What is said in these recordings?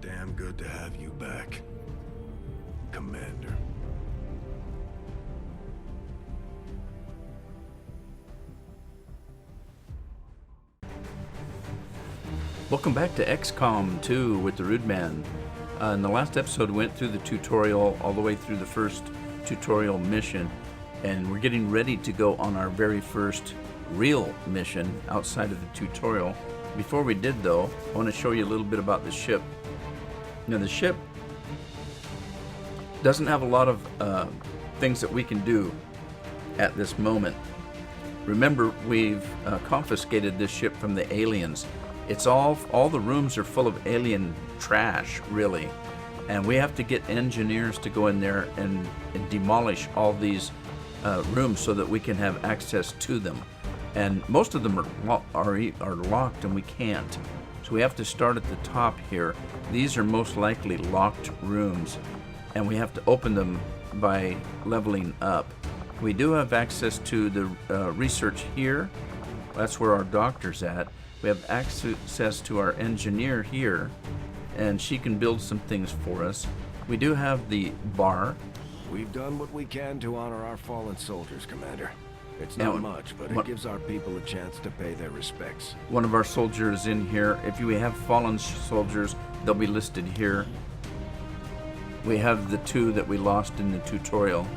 damn good to have you back, Commander. Welcome back to Xcom 2 with the Rude Man. In the last episode, we went through the tutorial all the way through the first tutorial mission, and we're getting ready to go on our very first real mission outside of the tutorial. Before we did, though, I want to show you a little bit about the ship. Now, the ship doesn't have a lot of things that we can do at this moment. Remember, we've confiscated this ship from the aliens. It's all the rooms are full of alien trash, really, and we have to get engineers to go in there and demolish all these rooms so that we can have access to them. And most of them are locked, and we can't. So we have to start at the top here. These are most likely locked rooms, and we have to open them by leveling up. We do have access to the research here. That's where our doctor's at. We have access to our engineer here, and she can build some things for us. We do have the bar. We've done what we can to honor our fallen soldiers, Commander. It's not much, but it gives our people a chance to pay their respects. One of our soldiers in here. If we have fallen soldiers, they'll be listed here. We have the 2 that we lost in the tutorial.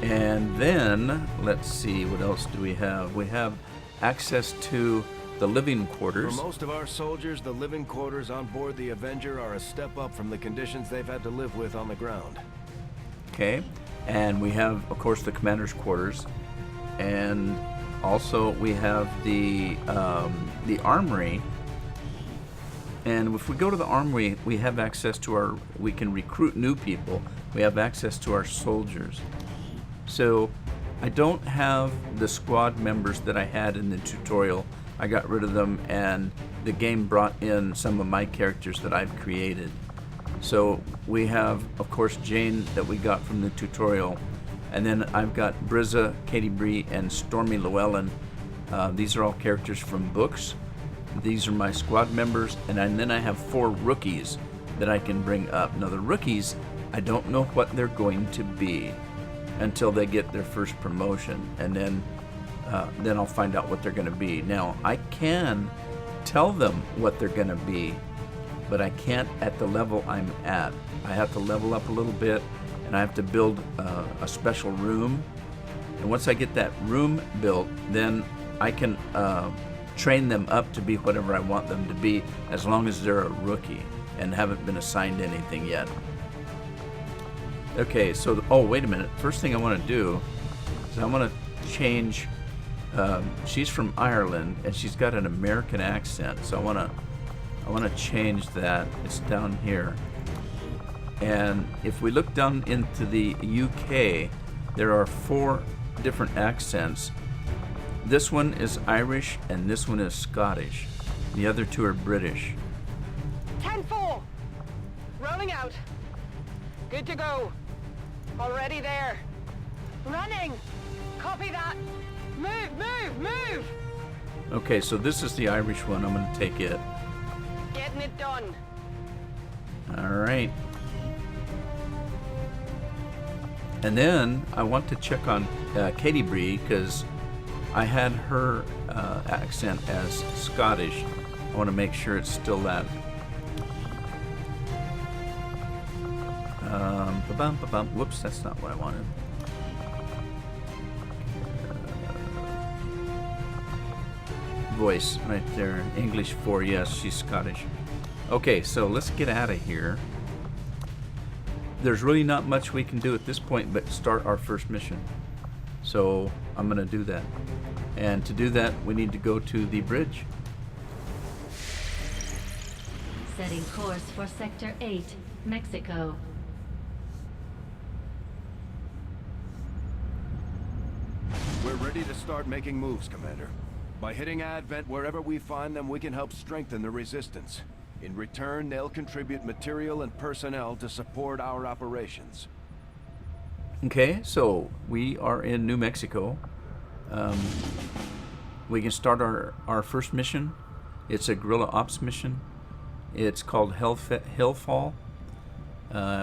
And then, let's see, what else do we have? We have access to the living quarters. For most of our soldiers, the living quarters on board the Avenger are a step up from the conditions they've had to live with on the ground. Okay, and we have, of course, the commander's quarters, and also we have the armory. And if we go to the armory, we have access to we can recruit new people. We have access to our soldiers. So I don't have the squad members that I had in the tutorial. I got rid of them, and the game brought in some of my characters that I've created. So we have, of course, Jane that we got from the tutorial, and then I've got Brizza, Katie Bree, and Stormy Llewellyn. These are all characters from books. These are my squad members, and then I have 4 rookies that I can bring up. Now the rookies, I don't know what they're going to be until they get their first promotion, and then I'll find out what they're going to be. Now, I can tell them what they're going to be, but I can't at the level I'm at. I have to level up a little bit, and I have to build a special room. And once I get that room built, then I can train them up to be whatever I want them to be, as long as they're a rookie and haven't been assigned anything yet. Okay, so, oh, wait a minute. First thing I want to do is I want to change, she's from Ireland, and she's got an American accent, so I want to change that. It's down here. And if we look down into the UK, there are 4 different accents. This one is Irish, and this one is Scottish. The other 2 are British. 10-4. Rolling out. Good to go. Already there. Running. Copy that. Move. Okay, so this is the Irish one. I'm going to take it. Getting it done. All right. And then I want to check on Katie Bree, because I had her accent as Scottish. I want to make sure it's still that. Whoops, that's not what I wanted. Voice right there. English 4, yes, she's Scottish. Okay, so let's get out of here. There's really not much we can do at this point but start our first mission. So I'm going to do that. And to do that, we need to go to the bridge. Setting course for Sector 8, Mexico. We're ready to start making moves, Commander. By hitting Advent wherever we find them, we can help strengthen the resistance. In return, they'll contribute material and personnel to support our operations. Okay, so we are in New Mexico. We can start our first mission. It's a guerrilla ops mission. It's called Hillfall.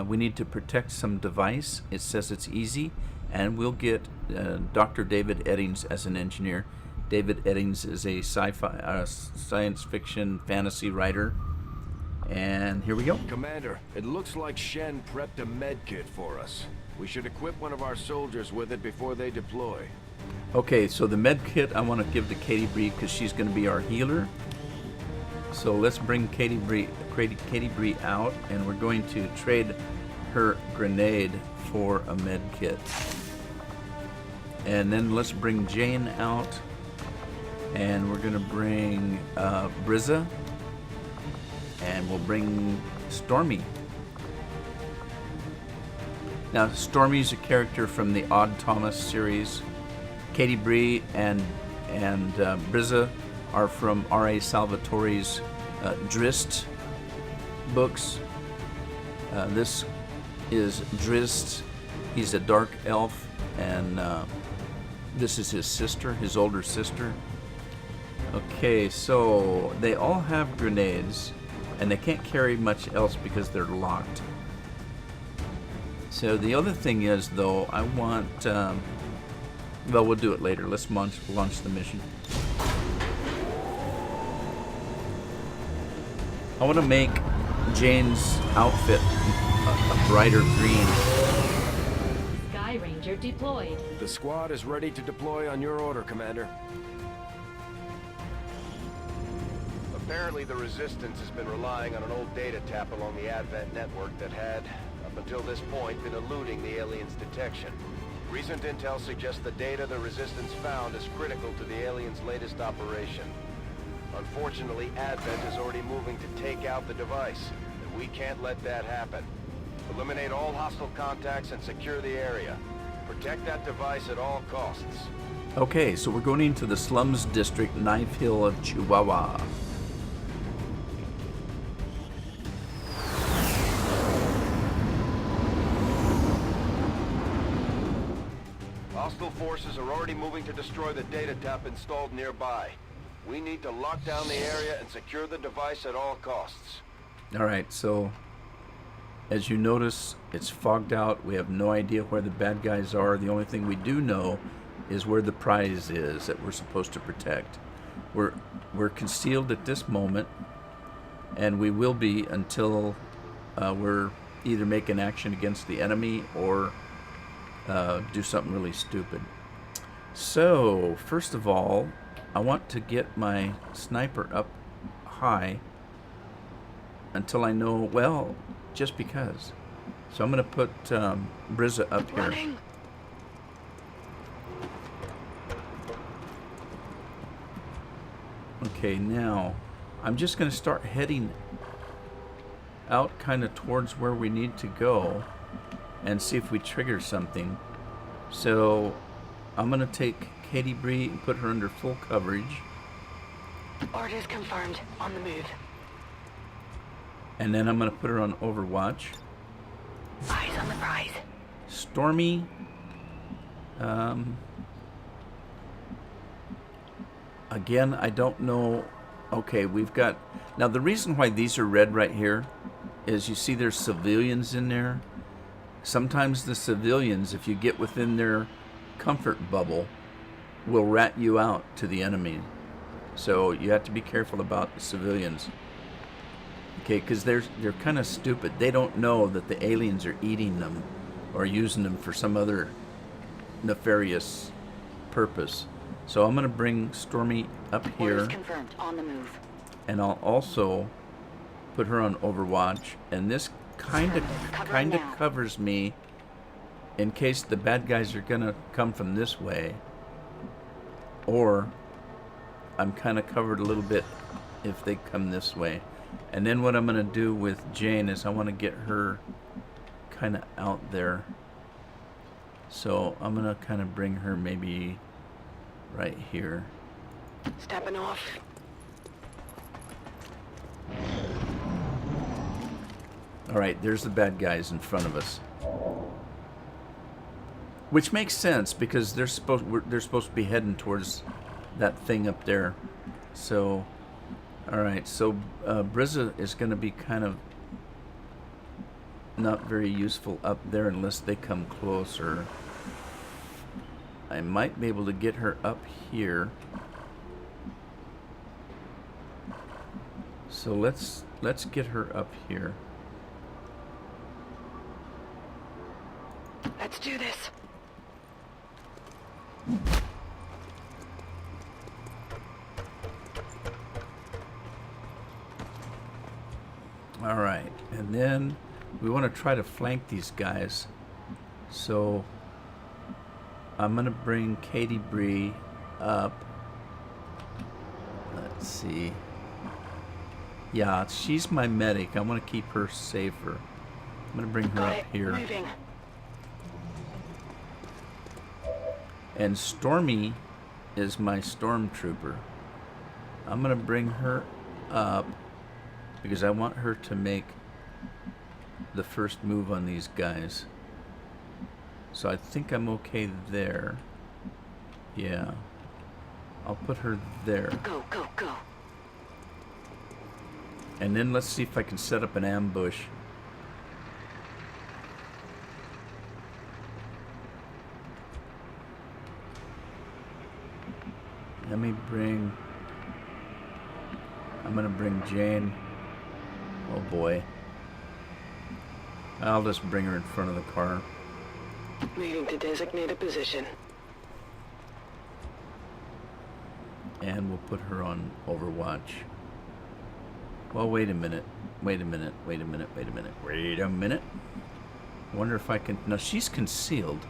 We need to protect some device. It says it's easy, and we'll get Dr. David Eddings as an engineer. David Eddings is a sci-fi, science fiction fantasy writer. And here we go. Commander, it looks like Shen prepped a med kit for us. We should equip one of our soldiers with it before they deploy. Okay, so the med kit I want to give to Katie Bree because she's going to be our healer. So let's bring Katie Bree out, and we're going to trade her grenade for a med kit. And then let's bring Jane out, and we're going to bring Brizza, and we'll bring Stormy. Now, Stormy's a character from the Odd Thomas series. Katie Bree and Brizza are from R.A. Salvatore's Drizzt books. This is Drizzt. He's a dark elf, and this is his sister, his older sister. Okay, so they all have grenades, and they can't carry much else because they're locked. So the other thing is, though, I want... well, we'll do it later. Let's launch the mission. I want to make Jane's outfit a brighter green. Sky Ranger deployed. The squad is ready to deploy on your order, Commander. Apparently, the Resistance has been relying on an old data tap along the Advent network that had, up until this point, been eluding the aliens' detection. Recent intel suggests the data the Resistance found is critical to the aliens' latest operation. Unfortunately, Advent is already moving to take out the device, and we can't let that happen. Eliminate all hostile contacts and secure the area. Protect that device at all costs. Okay, so we're going into the slums district, Knife Hill of Chihuahua. Hostile forces are already moving to destroy the data tap installed nearby. We need to lock down the area and secure the device at all costs. Alright, so as you notice, it's fogged out. We have no idea where the bad guys are. The only thing we do know is where the prize is that we're supposed to protect. We're concealed at this moment, and we will be until we're either make an action against the enemy or do something really stupid. So, first of all, I want to get my sniper up high until I know, well, just because. So I'm going to put Brizza up here. Running. Okay, now I'm just going to start heading out kind of towards where we need to go and see if we trigger something. So I'm going to take Katie Bree and put her under full coverage. Orders confirmed. On the move. And then I'm going to put her on Overwatch. Eyes on the prize. Stormy. Again, I don't know. Okay, we've got... Now, the reason why these are red right here is you see there's civilians in there. Sometimes the civilians, if you get within their comfort bubble, will rat you out to the enemy. So you have to be careful about the civilians. Okay, because they're kind of stupid. They don't know that the aliens are eating them or using them for some other nefarious purpose. So I'm going to bring Stormy up here. Orders confirmed. On the move. And I'll also put her on Overwatch. And this kind of covers me in case the bad guys are going to come from this way. Or I'm kind of covered a little bit if they come this way. And then what I'm going to do with Jane is I want to get her kind of out there. So I'm going to kind of bring her maybe right here. Stepping off. Alright, there's the bad guys in front of us. Which makes sense because they're supposed to be heading towards that thing up there. So Alright, so Brizza is going to be kind of not very useful up there unless they come closer. I might be able to get her up here. So let's get her up here. Let's do this. All right, and then we want to try to flank these guys. So I'm gonna bring Katie Bree up. Let's see. Yeah, she's my medic. I want to keep her safer. I'm gonna bring her Got up it. here. Moving. And Stormy is my stormtrooper. I'm gonna bring her up because I want her to make the first move on these guys. So I think I'm okay there. Yeah. I'll put her there. Go, go, go. And then let's see if I can set up an ambush. Let me bring... I'm gonna bring Jane. Oh boy. I'll just bring her in front of the car. Moving to designated position. And we'll put her on Overwatch. Well, wait a minute. Wait a minute. Wait a minute. Wait a minute. Wait a minute. I wonder if I can... Now, she's concealed.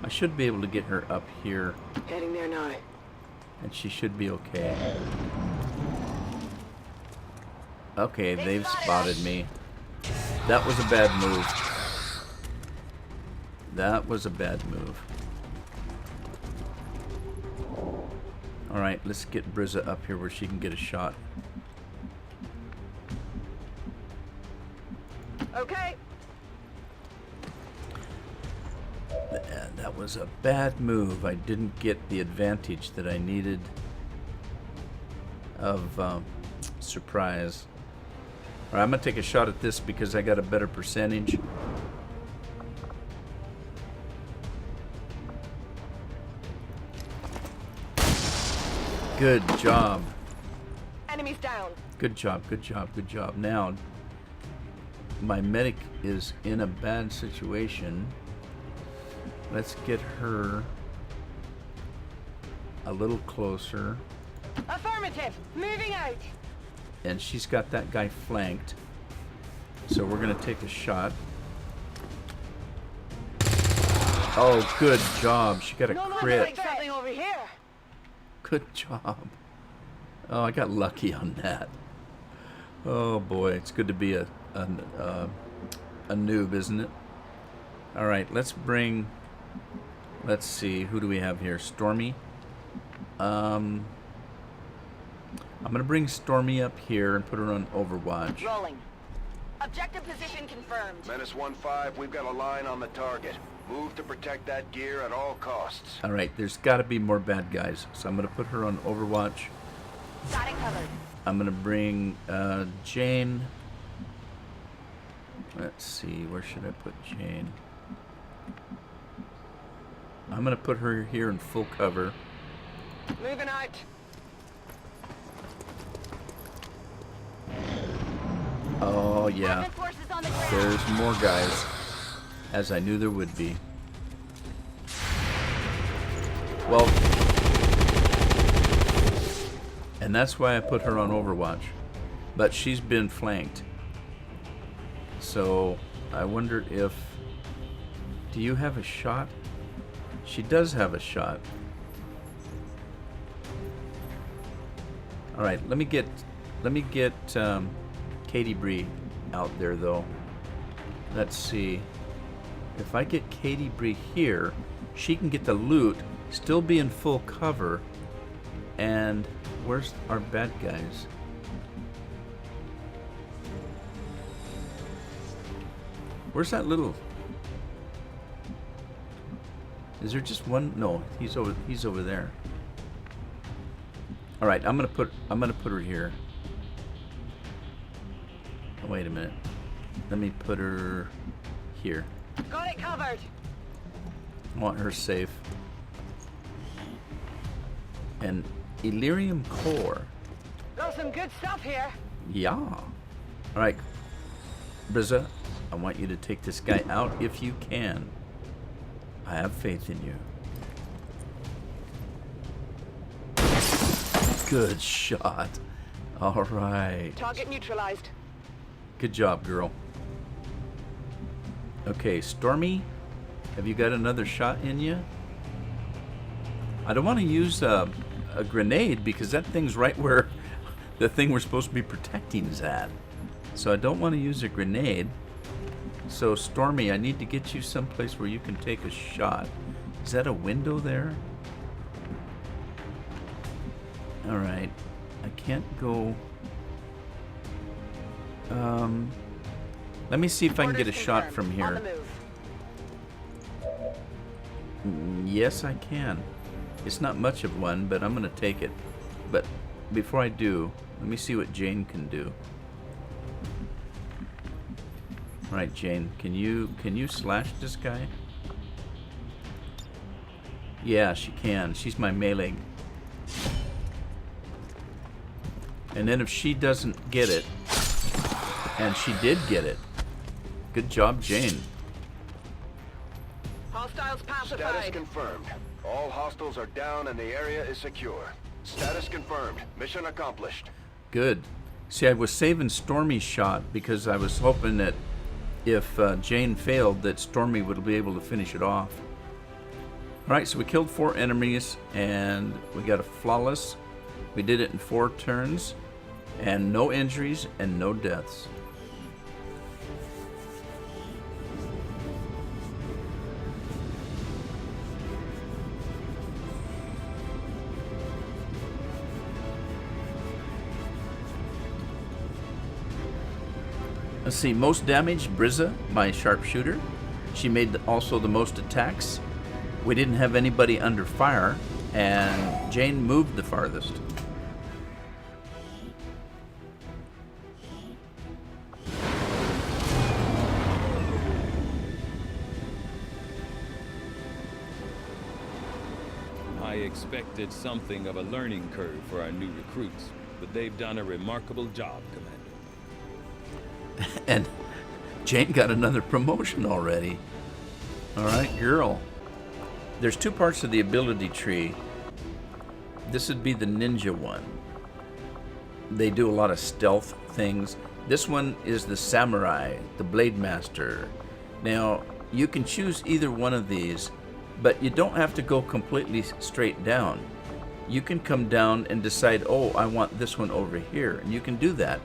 I should be able to get her up here. Heading there now. And she should be okay. Okay, they've spotted me. That was a bad move. That was a bad move. Alright, let's get Brizza up here where she can get a shot. Okay. That was a bad move. I didn't get the advantage that I needed of surprise. Alright, I'm going to take a shot at this because I got a better percentage. Good job. Enemies down. Good job, good job, good job. Now, my medic is in a bad situation. Let's get her a little closer. Affirmative. Moving out. And she's got that guy flanked. So we're going to take a shot. Oh, good job. She got a crit. Something over here. Good job. Oh, I got lucky on that. Oh boy, it's good to be a noob, isn't it? All right, let's bring. Let's see, who do we have here? Stormy. I'm gonna bring Stormy up here and put her on Overwatch. Rolling. Objective position confirmed. Menace 1-5, we've got a line on the target. Move to protect that gear at all costs. All right, there's got to be more bad guys, so I'm gonna put her on Overwatch. Got it covered. I'm gonna bring Jane. Let's see, where should I put Jane? I'm gonna put her here in full cover. Moving out. Oh yeah, Forces on the ground. there's more guys, as I knew there would be. Well, and that's why I put her on Overwatch, but she's been flanked. So I wonder if, do you have a shot? She does have a shot. All right, let me get Katie Bree out there though. Let's see. If I get Katie Bree here, she can get the loot, still be in full cover. And where's our bad guys? Where's that little? Is there just one? No, he's over there. All right, I'm gonna put her here. Wait a minute. Let me put her here. Got it covered. I want her safe. And Illyrium core. Got some good stuff here. Yeah. Alright. Brizza, I want you to take this guy out if you can. I have faith in you. Good shot. Alright. Target neutralized. Good job, girl. Okay, Stormy, have you got another shot in you? I don't want to use a grenade because that thing's right where the thing we're supposed to be protecting is at. So I don't want to use a grenade. So Stormy, I need to get you someplace where you can take a shot. Is that a window there? Alright. I can't go... let me see if I can get a shot from here. On the move. Yes, I can. It's not much of one, but I'm going to take it. But before I do, let me see what Jane can do. All right, Jane, can you slash this guy? Yeah, she can. She's my melee. And then if she doesn't get it, and she did get it, good job, Jane. Hostiles Status pacified. confirmed. All hostiles are down and the area is secure. Status confirmed. Mission accomplished. Good. See, I was saving Stormy's shot because I was hoping that if Jane failed, that Stormy would be able to finish it off. Alright, so we killed 4 enemies and we got a flawless. We did it in 4 turns and no injuries and no deaths. Let's see, most damage, Brizza, my sharpshooter. She made also the most attacks. We didn't have anybody under fire, and Jane moved the farthest. I expected something of a learning curve for our new recruits, but they've done a remarkable job, Commander. And Jane got another promotion already. Alright, girl. There's 2 parts of the ability tree. This would be the ninja one. They do a lot of stealth things. This one is the samurai, the blade master. Now, you can choose either one of these, but you don't have to go completely straight down. You can come down and decide, oh, I want this one over here. And you can do that.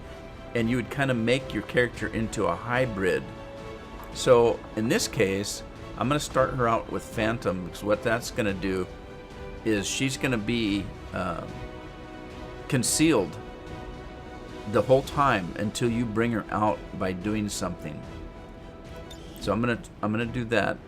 And you would kind of make your character into a hybrid. So in this case, I'm going to start her out with Phantom, because what that's going to do is she's going to be concealed the whole time until you bring her out by doing something. So I'm gonna do that.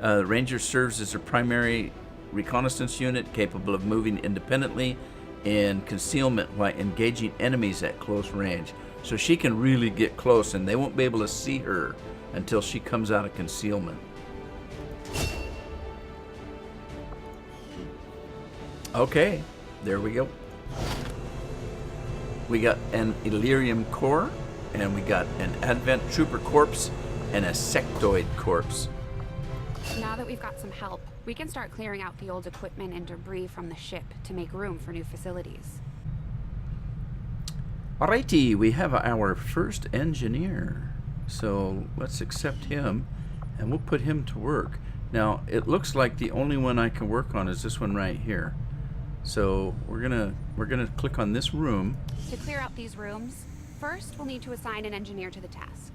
Ranger serves as a primary reconnaissance unit capable of moving independently in concealment while engaging enemies at close range. So she can really get close and they won't be able to see her until she comes out of concealment. Okay, there we go. We got an Illyrium core, and we got an Advent Trooper corpse, and a Sectoid corpse. Now that we've got some help, we can start clearing out the old equipment and debris from the ship to make room for new facilities. Alrighty, we have our first engineer. So let's accept him, and we'll put him to work. Now, it looks like the only one I can work on is this one right here. So we're gonna click on this room. To clear out these rooms, first we'll need to assign an engineer to the task.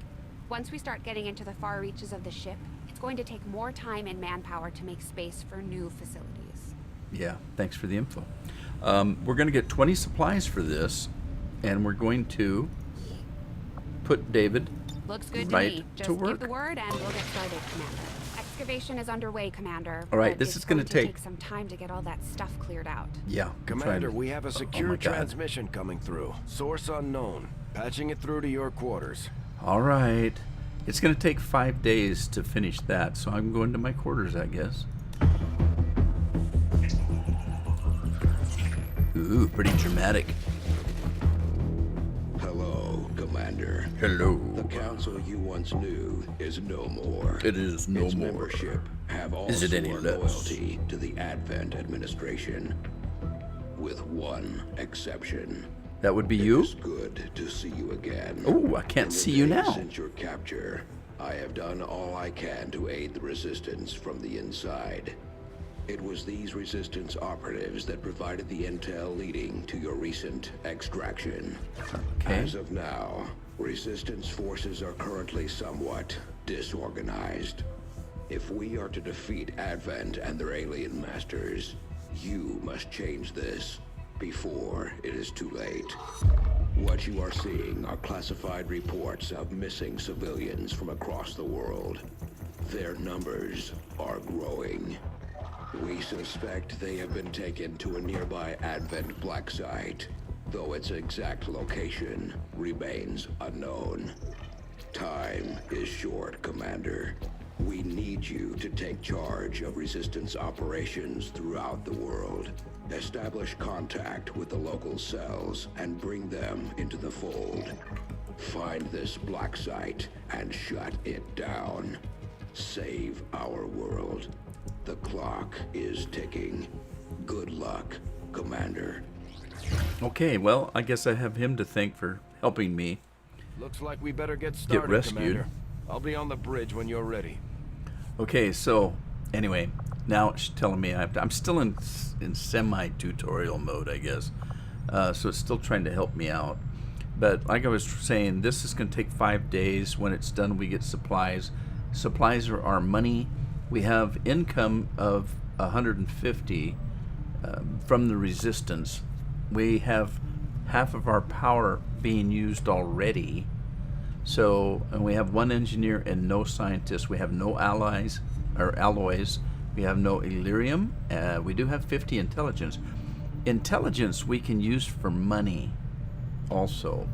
Once we start getting into the far reaches of the ship, it's going to take more time and manpower to make space for new facilities. Yeah, thanks for the info. We're gonna get 20 supplies for this, and we're going to put David Looks good right to me. Just to work. give the word and we'll get started, Commander. Excavation is underway, Commander. All right, but this it's is gonna going to take some time to get all that stuff cleared out. Yeah, Commander, trying- we have a Oh secure my God. transmission coming through. Source unknown. Patching it through to your quarters. All right. It's going to take 5 days to finish that, so I'm going to my quarters, I guess. Ooh, pretty dramatic. Hello, Commander. Hello. The council you once knew is no more. It is no its more. membership have all Is it any sworn less? loyalty to the Advent administration, with one exception. That would be you? It's good to see you again. Oh, I can't In the see you days now. Since your capture, I have done all I can to aid the resistance from the inside. It was these resistance operatives that provided the intel leading to your recent extraction. Okay. As of now, resistance forces are currently somewhat disorganized. If we are to defeat Advent and their alien masters, you must change this before it is too late. What you are seeing are classified reports of missing civilians from across the world. Their numbers are growing. We suspect they have been taken to a nearby Advent black site, though its exact location remains unknown. Time is short, Commander. We need you to take charge of resistance operations throughout the world. Establish contact with the local cells and bring them into the fold. Find this black site and shut it down. Save our world. The clock is ticking. Good luck, Commander. Okay, well, I guess I have him to thank for helping me. Looks like we better get started, rescued. Commander. I'll be on the bridge when you're ready. Okay, so anyway, now it's telling me I'm still in semi-tutorial mode, I guess. So it's still trying to help me out. But like I was saying, this is going to take 5 days. When it's done, we get supplies. Supplies are our money. We have income of 150 from the resistance. We have half of our power being used already. So, and we have one engineer and no scientists. We have no allies or alloys. We have no Illyrium. We do have 50 intelligence. Intelligence we can use for money also.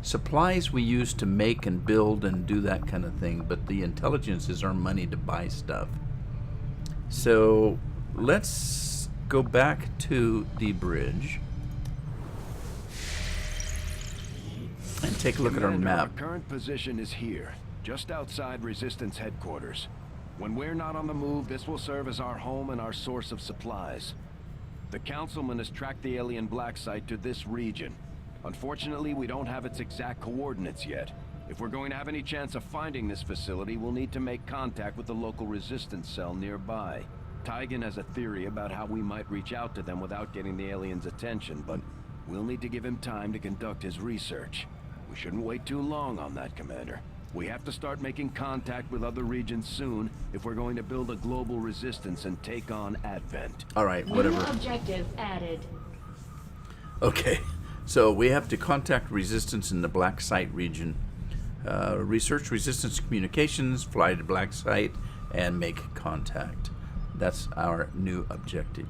Supplies we use to make and build and do that kind of thing, but the intelligence is our money to buy stuff. So let's go back to the bridge and take a look at our Commander, map. Our current position is here, just outside Resistance headquarters. When we're not on the move, this will serve as our home and our source of supplies. The Councilman has tracked the alien black site to this region. Unfortunately, we don't have its exact coordinates yet. If we're going to have any chance of finding this facility, we'll need to make contact with the local resistance cell nearby. Tygan has a theory about how we might reach out to them without getting the aliens' attention, but we'll need to give him time to conduct his research. We shouldn't wait too long on that, Commander. We have to start making contact with other regions soon if we're going to build a global resistance and take on Advent. All right, whatever. New objective added. Okay, so we have to contact resistance in the black site region. Research resistance communications, fly to black site, and make contact. That's our new objective.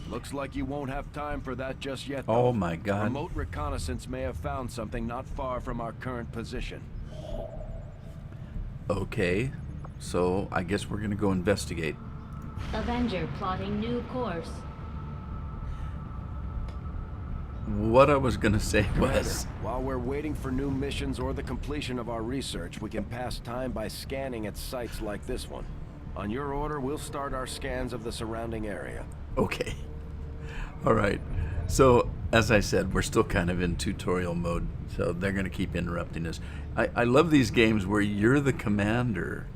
Looks like you won't have time for that just yet, Oh though. my God. Remote reconnaissance may have found something not far from our current position. Okay, so I guess we're gonna go investigate. Avenger plotting new course. What I was gonna say was, While we're waiting for new missions or the completion of our research, we can pass time by scanning at sites like this one. On your order, we'll start our scans of the surrounding area. okay. All right. So, as I said, we're still kind of in tutorial mode, so they're going to keep interrupting us. I love these games where you're the commander,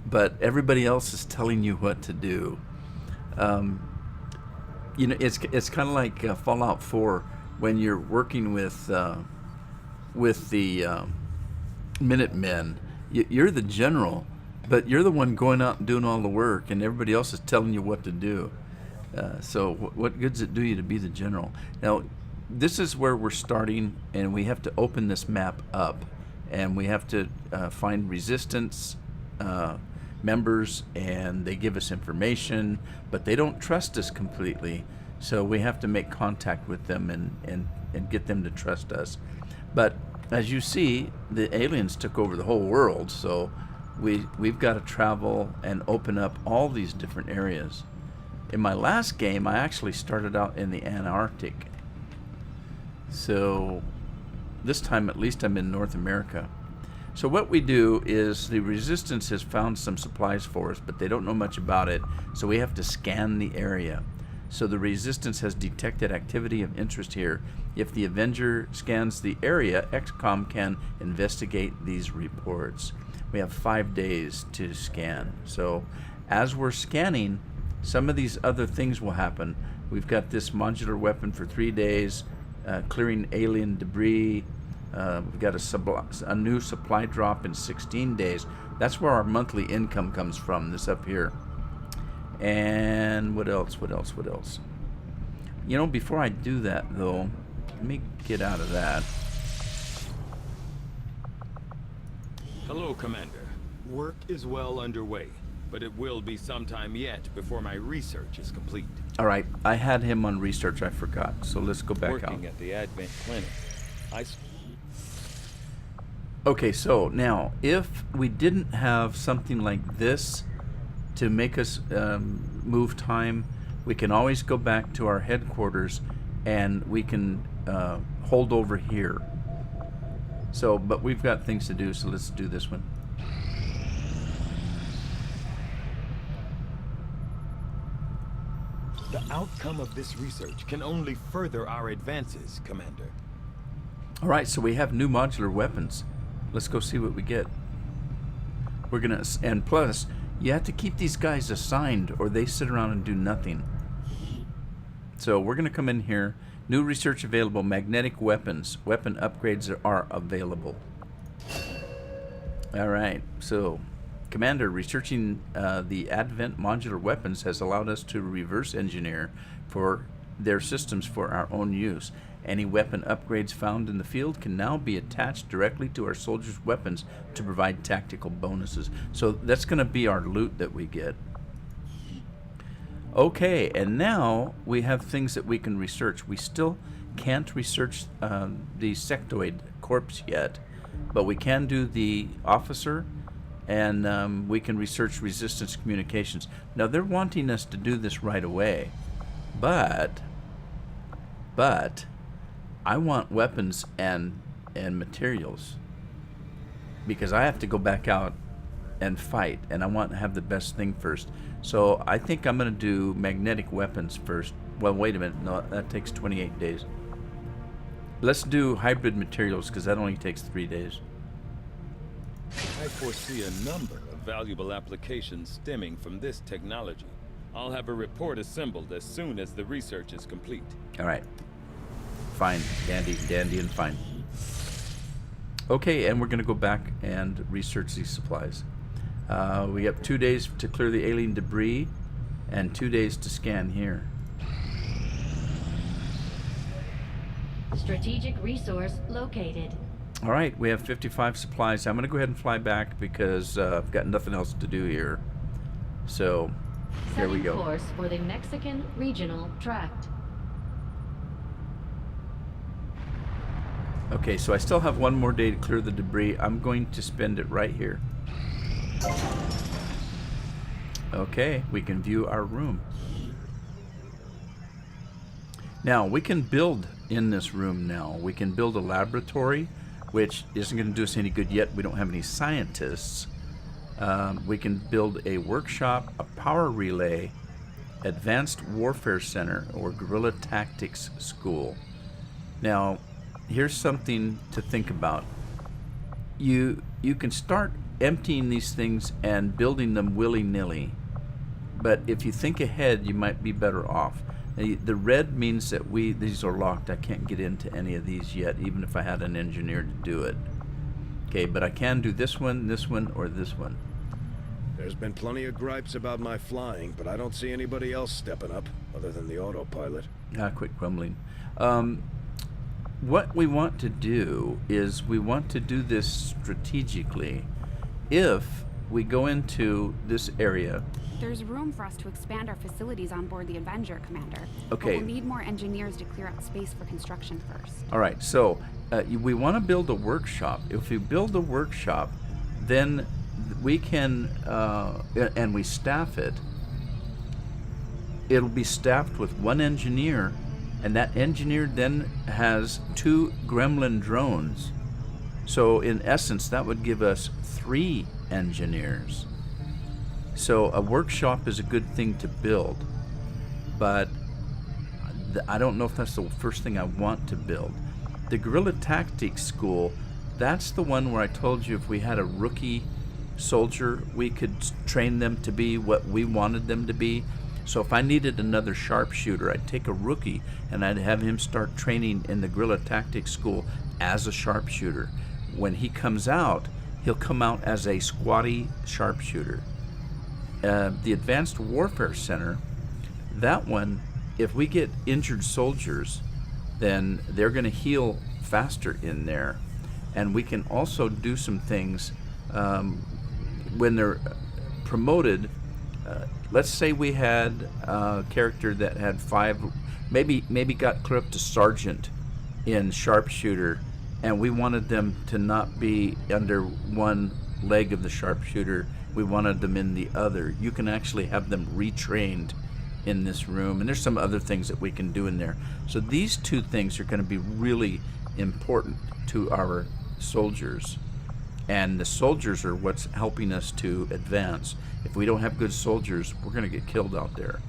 but everybody else is telling you what to do. You know, it's kind of like Fallout 4 when you're working with the Minutemen. You're the general, but you're the one going out and doing all the work, and everybody else is telling you what to do. So what good does it do you to be the general? Now, this is where we're starting, and we have to open this map up, and we have to find resistance members, and they give us information, but they don't trust us completely. So we have to make contact with them and get them to trust us. But as you see, the aliens took over the whole world, so we've got to travel and open up all these different areas. In my last game, I actually started out in the Antarctic. So this time, at least, I'm in North America. So what we do is the Resistance has found some supplies for us, but they don't know much about it, so we have to scan the area. So the Resistance has detected activity of interest here. If the Avenger scans the area, Xcom can investigate these reports. We have 5 days to scan. So as we're scanning, some of these other things will happen. We've got this modular weapon for 3 days, clearing alien debris. We've got a new supply drop in 16 days. That's where our monthly income comes from, this up here. And what else? You know, before I do that, though, let me get out of that. Hello, Commander. Work is well underway, but it will be some time yet before my research is complete. All right, I had him on research, I forgot. So let's go back out. Working at the Advent Clinic. Okay, so now, if we didn't have something like this to make us move time, we can always go back to our headquarters and we can hold over here. So, but we've got things to do, so let's do this one. The outcome of this research can only further our advances, Commander. All right, so we have new modular weapons. Let's go see what we get. We're gonna, and plus, you have to keep these guys assigned or they sit around and do nothing. So we're gonna come in here. New research available, magnetic weapons. Weapon upgrades are available. All right, so Commander, researching the Advent modular weapons has allowed us to reverse engineer for their systems for our own use. Any weapon upgrades found in the field can now be attached directly to our soldiers' weapons to provide tactical bonuses. So that's going to be our loot that we get. Okay, and now we have things that we can research. We still can't research the sectoid corpse yet, but we can do the officer, and we can research resistance communications. Now they're wanting us to do this right away, but I want weapons and materials, because I have to go back out and fight, and I want to have the best thing first. So I think I'm going to do magnetic weapons first. Well, wait a minute. No, that takes 28 days. Let's do hybrid materials, because that only takes 3 days. I foresee a number of valuable applications stemming from this technology. I'll have a report assembled as soon as the research is complete. All right. Fine. Dandy and fine. Okay, and we're going to go back and research these supplies. We have 2 days to clear the alien debris and 2 days to scan here. Strategic resource located. All right, we have 55 supplies. I'm going to go ahead and fly back because I've got nothing else to do here. So, here we go. Setting course for the Mexican Regional Tract. Okay, so I still have 1 more day to clear the debris. I'm going to spend it right here. Okay, we can view our room. Now, we can build in this room now. We can build a laboratory, which isn't going to do us any good yet. We don't have any scientists. We can build a workshop, a power relay, advanced warfare center, or guerrilla tactics school. Now, here's something to think about. You can start emptying these things and building them willy-nilly, but if you think ahead, you might be better off. The red means that these are locked. I can't get into any of these yet, even if I had an engineer to do it. Okay, but I can do this one, or this one. There's been plenty of gripes about my flying, but I don't see anybody else stepping up, other than the autopilot. Quit grumbling. What we want to do is we want to do this strategically. If we go into this area. There's room for us to expand our facilities on board the Avenger, Commander. Okay. But we'll need more engineers to clear out space for construction first. All right, so we want to build a workshop. If we build a workshop, then we can, and we staff it, it'll be staffed with one engineer, and that engineer then has 2 gremlin drones. So in essence, that would give us 3 engineers. So a workshop is a good thing to build, but I don't know if that's the first thing I want to build. The Guerrilla Tactics School, that's the one where I told you if we had a rookie soldier, we could train them to be what we wanted them to be. So if I needed another sharpshooter, I'd take a rookie and I'd have him start training in the Guerrilla Tactics School as a sharpshooter. When he comes out, he'll come out as a squatty sharpshooter. The Advanced Warfare Center, that one, if we get injured soldiers, then they're going to heal faster in there. And we can also do some things when they're promoted. Let's say we had a character that had 5, maybe got clear up to sergeant in sharpshooter, and we wanted them to not be under one leg of the sharpshooter. We wanted them in the other. You can actually have them retrained in this room, and there's some other things that we can do in there. So these 2 things are going to be really important to our soldiers, and the soldiers are what's helping us to advance. If we don't have good soldiers, we're going to get killed out there.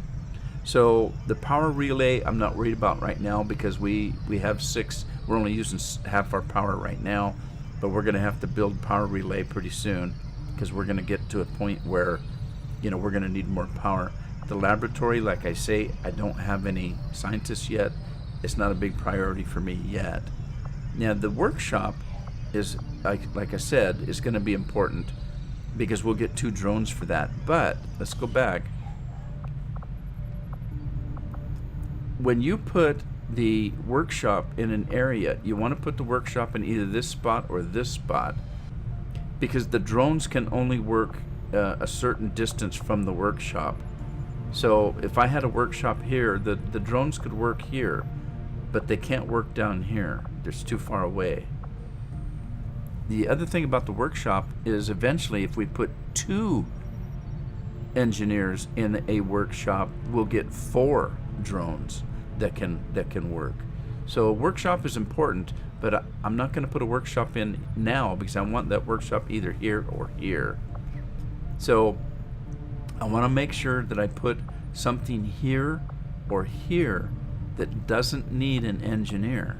So the power relay I'm not worried about right now, because we have 6. We're only using half our power right now, but we're going to have to build power relay pretty soon, because we're going to get to a point where, you know, we're going to need more power. The laboratory, like I say, I don't have any scientists yet. It's not a big priority for me yet. Now the workshop is, like I said, is going to be important, because we'll get 2 drones for that. But let's go back. When you put the workshop in an area, you want to put the workshop in either this spot or this spot, because the drones can only work a certain distance from the workshop. So if I had a workshop here, the drones could work here, but they can't work down here. They're too far away. The other thing about the workshop is eventually if we put 2 engineers in a workshop, we'll get 4 drones that can work. So a workshop is important, but I'm not going to put a workshop in now, because I want that workshop either here or here. So I want to make sure that I put something here or here that doesn't need an engineer.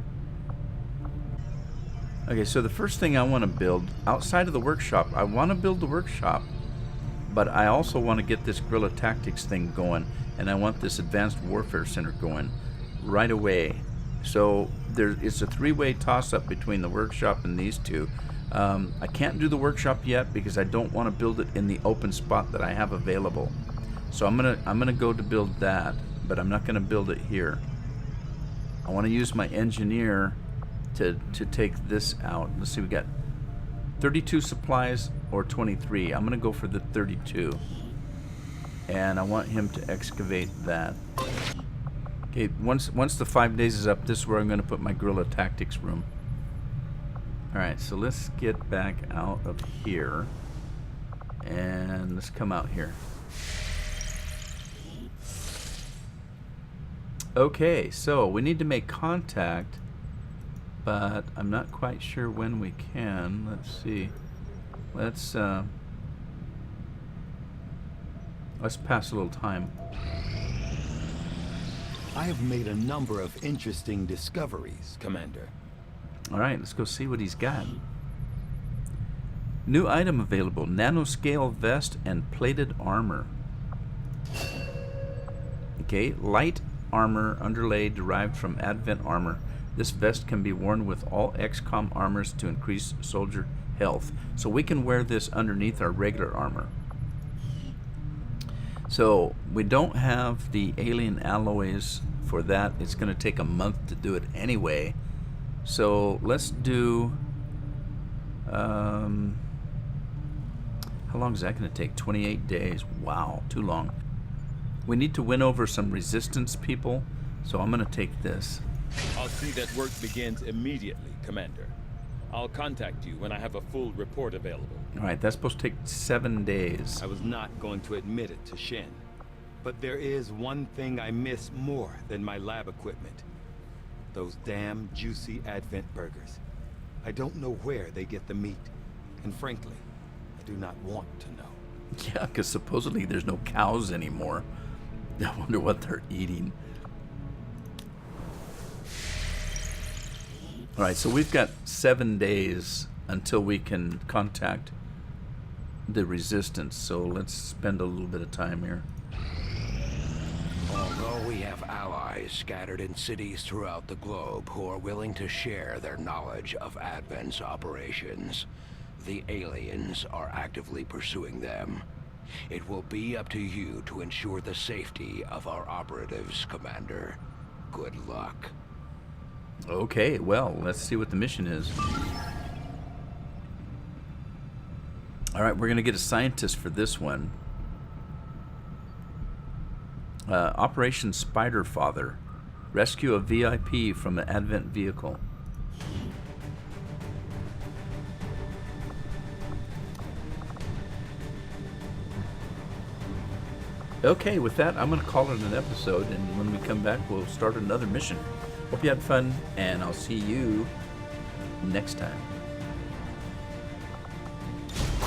Okay, so the first thing I want to build outside of the workshop, I want to build the workshop, but I also want to get this Guerrilla Tactics thing going, and I want this Advanced Warfare Center going right away. So it's a 3-way toss-up between the workshop and these 2. I can't do the workshop yet because I don't want to build it in the open spot that I have available. So I'm gonna go to build that, but I'm not gonna build it here. I want to use my engineer to take this out. Let's see, we got 32 supplies or 23. I'm gonna go for the 32, and I want him to excavate that. Okay, once the 5 days is up, this is where I'm gonna put my Guerrilla Tactics room. Alright, so let's get back out of here, and let's come out here. Okay, so we need to make contact, but I'm not quite sure when we can. Let's see. Let's pass a little time. I have made a number of interesting discoveries, Commander. Alright, let's go see what he's got. New item available, nanoscale vest and plated armor. Okay, light armor underlay derived from Advent armor. This vest can be worn with all Xcom armors to increase soldier health. So we can wear this underneath our regular armor. So we don't have the alien alloys for that. It's going to take a month to do it anyway. So let's do how How long is that going to take? 28 days. Wow, too long. We need to win over some resistance people, so I'm going to take this. I'll see that work begins immediately, Commander. I'll contact you when I have a full report available. All right, that's supposed to take 7 days. I was not going to admit it to Shen, but there is one thing I miss more than my lab equipment. Those damn juicy Advent burgers. I don't know where they get the meat, and frankly, I do not want to know. Yeah, because supposedly there's no cows anymore. I wonder what they're eating. All right, so we've got 7 days until we can contact the resistance. So let's spend a little bit of time here. Although we have allies scattered in cities throughout the globe who are willing to share their knowledge of Advent's operations, the aliens are actively pursuing them. It will be up to you to ensure the safety of our operatives, Commander. Good luck. Okay, well, let's see what the mission is. All right, we're going to get a scientist for this one. Operation Spider Father. Rescue a VIP from an Advent vehicle. Okay, with that, I'm going to call it an episode, and when we come back, we'll start another mission. Hope you had fun, and I'll see you next time.